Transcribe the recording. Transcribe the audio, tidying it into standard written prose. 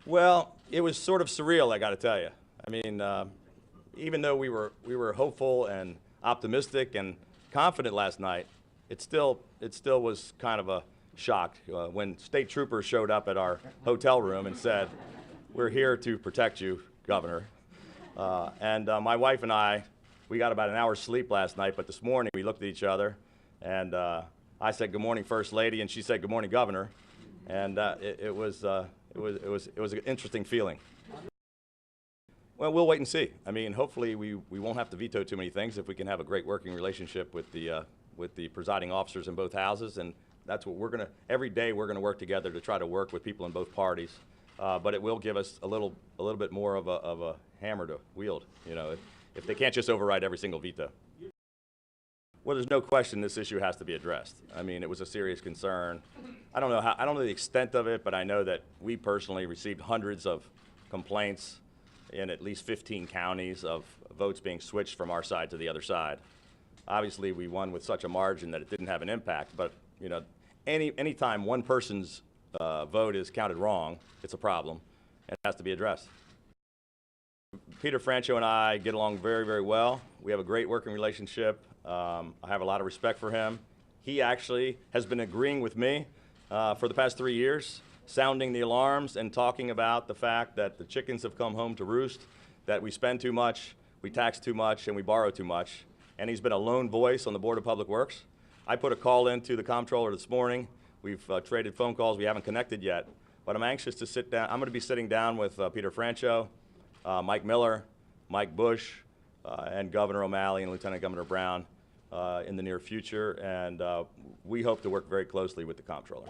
Well, it was sort of surreal, I got to tell you. I mean, even though we were hopeful and optimistic and confident last night, it still was kind of a shock when state troopers showed up at our hotel room and said, "We're here to protect you, Governor." And my wife and I, we got about an hour's sleep last night, but this morning we looked at each other, and I said, "Good morning, First Lady," and she said, "Good morning, Governor," and it was an interesting feeling. Well, we'll wait and see. I mean, hopefully we won't have to veto too many things if we can have a great working relationship with the presiding officers in both houses, and that's what we're going to, every day we're going to work together to try to work with people in both parties. But it will give us a little bit more of a hammer to wield, you know, if they can't just override every single veto. Well, there's no question this issue has to be addressed. I mean, it was a serious concern. I don't know the extent of it, but I know that we personally received hundreds of complaints in at least 15 counties of votes being switched from our side to the other side. Obviously, we won with such a margin that it didn't have an impact, but you know, any time one person's vote is counted wrong, it's a problem, and it has to be addressed. Peter Franchot and I get along very, very well. We have a great working relationship. I have a lot of respect for him. He actually has been agreeing with me for the past 3 years, sounding the alarms and talking about the fact that the chickens have come home to roost, that we spend too much, we tax too much, and we borrow too much. And he's been a lone voice on the Board of Public Works. I put a call into the comptroller this morning. We've traded phone calls. We haven't connected yet, but I'm anxious to sit down. I'm going to be sitting down with Peter Franchot, Mike Miller, Mike Bush, and Governor O'Malley and Lieutenant Governor Brown in the near future, and we hope to work very closely with the comptroller.